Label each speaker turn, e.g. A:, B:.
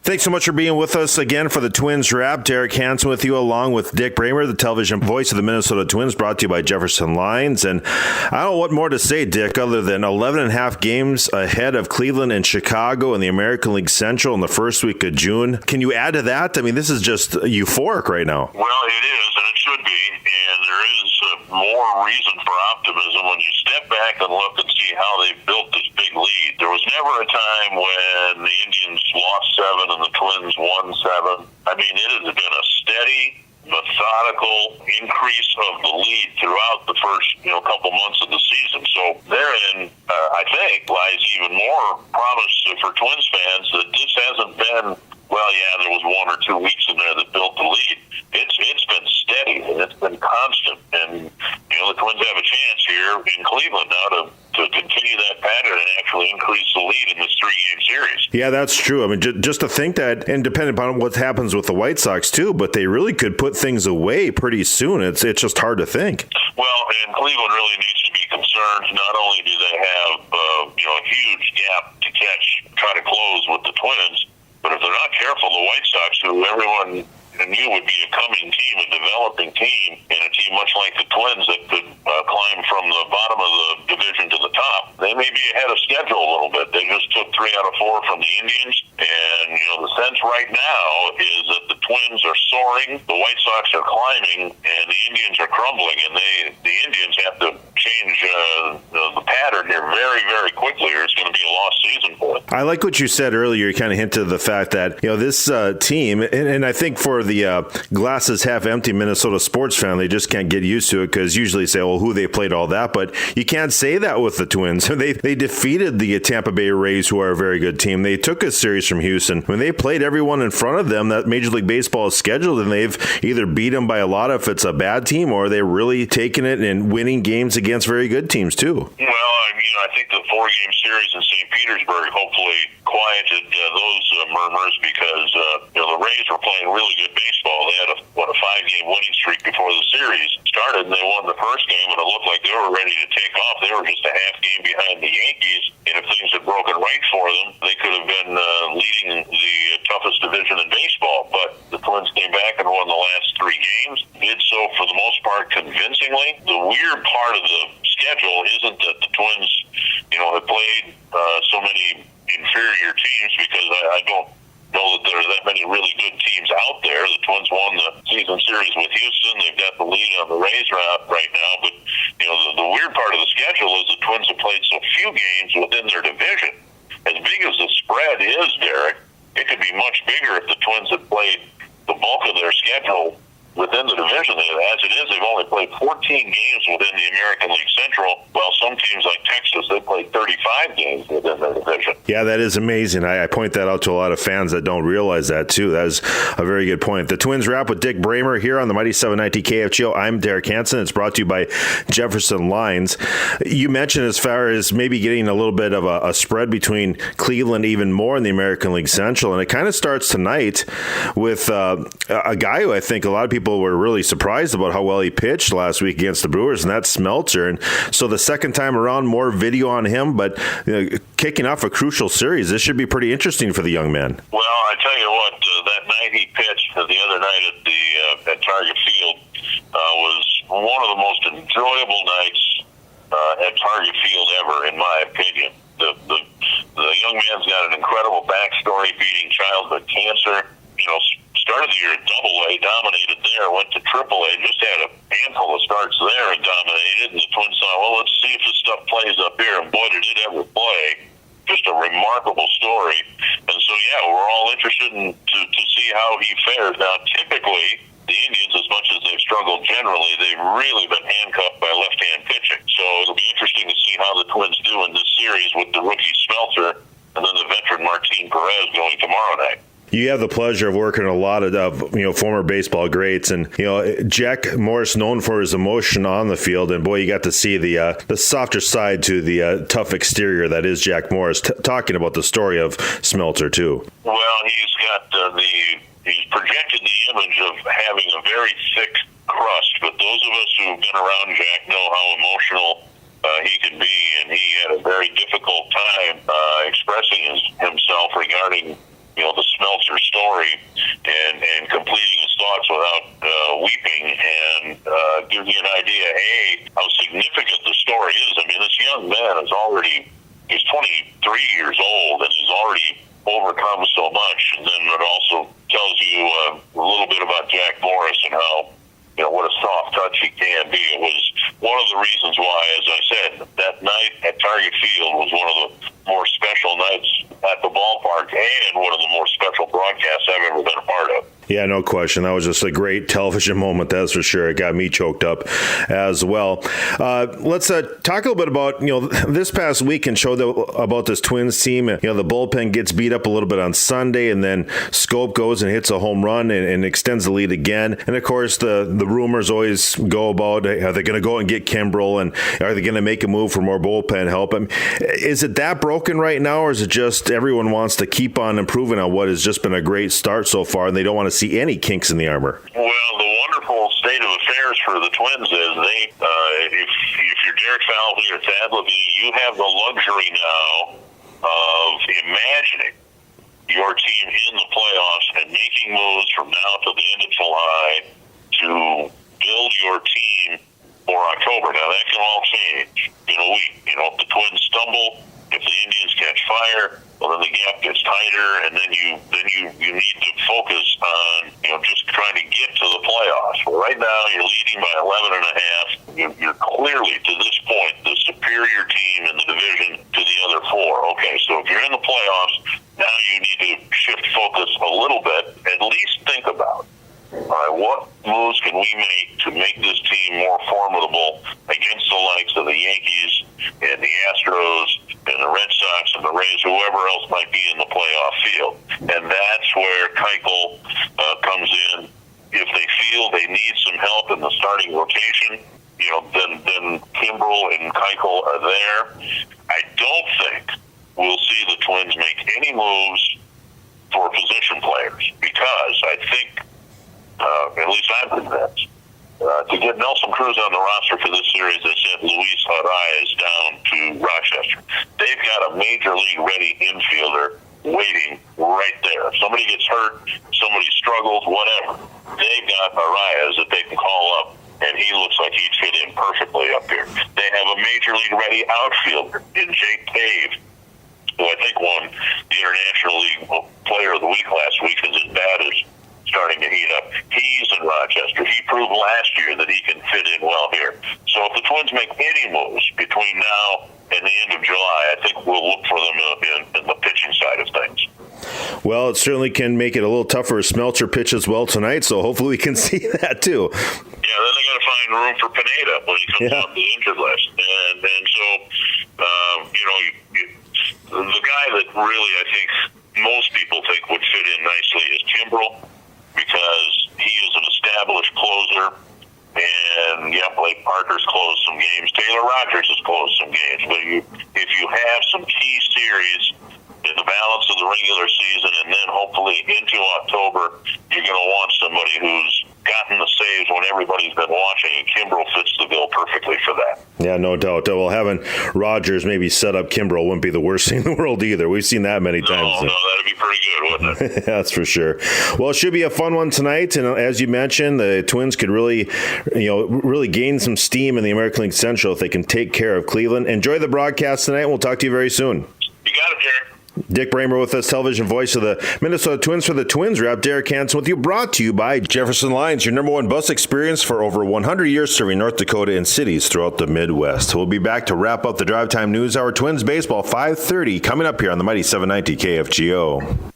A: Thanks so much for being with us again for the Twins Wrap. Derek Hansen with you, along with Dick Bremer, the television voice of the Minnesota Twins, brought to you by Jefferson Lines. And I don't know what more to say, Dick, other than 11 and a half games ahead of Cleveland and Chicago in the American League Central in the first week of June. Can you add to that? I mean, this is just euphoric right now.
B: Well, it is, and it should be. And there is more reason for optimism when you step back and look and see how they built this big lead. There was never a time when the Indians lost 7 and the Twins won 7. I mean, it has been a steady, methodical increase of the lead throughout the first, couple months of the season. So therein, I think, lies even more promise for Twins fans that this hasn't been, there was 1 or 2 weeks in there that built the lead. It's been steady and it's been constant. And, the Twins have a chance here in Cleveland now to continue that pattern and actually increase the lead in this 3-game series.
A: Yeah, that's true. I mean, just to think that, and depending upon what happens with the White Sox too, but they really could put things away pretty soon. It's just hard to think.
B: Well, and Cleveland really needs to be concerned. Not only do they have a huge gap to try to close with the Twins, but if they're not careful, the White Sox, who everyone knew would be a coming team, a developing team, and a team much like the Twins that could climb from the bottom of the division to the top, they may be ahead of schedule a little bit. They just took 3 out of 4 from the Indians, and the sense right now is that the Twins are soaring, the White Sox are climbing, and the Indians are crumbling, and the Indians have to change the pattern here very, very quickly, or it's going to be a lost season for them.
A: I like what you said earlier. You kind of hinted the fact that this team, and I think for the glasses half empty Minnesota sports fan, they just can't get used to it, because usually say, who they played, all that, but you can't say that with the Twins. They defeated the Tampa Bay Rays, who are a very good team. They took a series from Houston. When they played everyone in front of them that Major League Baseball is scheduled, and they've either beat them by a lot if it's a bad team, or they're really taking it and winning games against very good teams too.
B: Well, I think the 4-game series in St. Petersburg hopefully quieted those murmurs, because the Rays were playing really good baseball. They had a 5-game winning streak before the series started, and they won the first game, and it looked like they were ready to take off. They were just a half game behind the Yankees, and if things had broken right for them, they could have been leading the toughest division in baseball. But the Twins came back and won the last 3 games, did so for the most part convincingly. The weird part of the schedule isn't that the Twins, have played so many inferior teams, because I don't know that there are that many really good teams out there. The Twins won the season series with Houston. They've got the lead on the Rays right now. But, the weird part of the schedule is the Twins have played so few games within their division. As big as the spread is, Derek, it could be much bigger if the Twins had played the bulk of their schedule within the division. As it is, they've only played 14 games within the American League Central, while some teams like Texas, they played 35 games within their division.
A: Yeah, that is amazing. I point that out to a lot of fans that don't realize that, too. That is a very good point. The Twins Wrap with Dick Bremer here on the Mighty 790 KFGO. I'm Derek Hansen. It's brought to you by Jefferson Lines. You mentioned as far as maybe getting a little bit of a spread between Cleveland even more in the American League Central, and it kind of starts tonight with a guy who I think a lot of people were really surprised about how well he pitched last week against the Brewers, and that's Smeltzer. And so the second time around, more video on him, but kicking off a crucial series. This should be pretty interesting for the young man.
B: Well, I tell you what, that night he pitched the other night at Target Field was one of the most enjoyable nights at Target Field ever, in my opinion. The young man's got an incredible backstory, beating childhood cancer. Started the year at Double-A, dominated there, went to Triple-A, just had a handful of starts there and dominated, and the Twins thought, well, let's see if this stuff plays up here, and boy, did it ever play. Just a remarkable story. And so, we're all interested to see how he fares. Now, typically, the Indians, as much as they've struggled generally, they've really been handcuffed by left-hand pitching. So it'll be interesting to see how the Twins do in this series with the rookie Smeltzer and then the veteran Martin Perez going tomorrow night.
A: You have the pleasure of working a lot of former baseball greats, and Jack Morris, known for his emotion on the field, and boy, you got to see the softer side to the tough exterior that is Jack Morris. Talking about the story of Smeltzer too.
B: Well, he's got he's projected the image of having a very thick crust, but those of us who've been around Jack know how emotional he can be, and he had a very difficult time expressing himself regarding the Smeltzer story and completing his thoughts without weeping, and gives you an idea, A, how significant the story is. I mean, this young man he's 23 years old, and he's already overcome so much. And then it also tells you a little bit about Jack Morris and how, what a soft touch he can be. It was one of the reasons why, as I said, that night at Target Field was one of the more special nights at the ballpark and one of the more special broadcasts I've ever been a part of.
A: Yeah, no question. That was just a great television moment, that's for sure. It got me choked up as well. Let's talk a little bit about, this past week and show about this Twins team. The bullpen gets beat up a little bit on Sunday, and then Scope goes and hits a home run and extends the lead again. And, of course, the rumors always go about, are they going to go and get Kimbrel, and are they going to make a move for more bullpen help? I mean, is it that broken right now, or is it just everyone wants to keep on improving on what has just been a great start so far, and they don't want to see any kinks in the armor?
B: Well, the wonderful state of affairs for the Twins is if you're Derek Falvey or Thad Levine, you have the luxury now of imagining your team in the playoffs and making moves from now to the end of July to build your team for October. Now, that can all change in a week. If the Twins stumble, if the Indians catch fire, well, then the gap gets tighter, and then you need to focus on just trying to get to the playoffs. Well, right now you're leading by 11.5. You're clearly, to this point, the superior team in the division to the other four. Okay, so if you're in the playoffs, now you need to shift focus a little bit. At least think about, all right, what moves can we make to make this team more formidable against the likes of the Yankees and the Astros and the Red Sox and the Rays, whoever else might be in the playoff field. And that's where Keuchel comes in. If they feel they need some help in the starting rotation, then Kimbrel and Keuchel are there. I don't think we'll see the Twins make any moves for position players, because I think, at least I'm convinced, to get Nelson Cruz on the roster for this series, they sent Luis Arias down to Rochester. They've got a major league ready infielder waiting right there. If somebody gets hurt, somebody struggles, whatever, they've got Arias that they can call up, and he looks like he'd fit in perfectly up here. They have a major league ready outfielder in Jake Pave, who I think won the International League Player of the Week last week, because his bat is starting to heat up. He's in Rochester. He proved last year that he can fit in well here. So if the Twins make any moves between now and the end of July, I think we'll look for them in the pitching side of things.
A: Well, it certainly can make it a little tougher as Smeltzer pitch as well tonight, so hopefully we can see that too.
B: Yeah, then they got to find room for Pineda when he comes off the injured list. And so, the guy that really I think most people think would fit in nicely is Kimbrel, because he is an established closer, and Blake Parker's closed some games. Taylor Rogers has closed some games. But if you have some key series in the balance of the regular season, and then hopefully into October, you're going to want somebody who's gotten the saves when everybody's been watching, and Kimbrel fits the bill perfectly for that.
A: Yeah, no doubt. Well, having Rogers maybe set up Kimbrel wouldn't be the worst thing in the world either. We've seen that many times.
B: No, that'd be pretty good, wouldn't it?
A: That's for sure. Well, it should be a fun one tonight, and as you mentioned, the Twins could really gain some steam in the American League Central if they can take care of Cleveland. Enjoy the broadcast tonight, and we'll talk to you very soon.
B: You got it, Derek.
A: Dick Bremer with us, television voice of the Minnesota Twins for the Twins Wrap. Derek Hansen with you, brought to you by Jefferson Lines, your number one bus experience for over 100 years, serving North Dakota and cities throughout the Midwest. We'll be back to wrap up the Drive Time News Hour. Twins baseball 5:30 coming up here on the mighty 790 KFGO.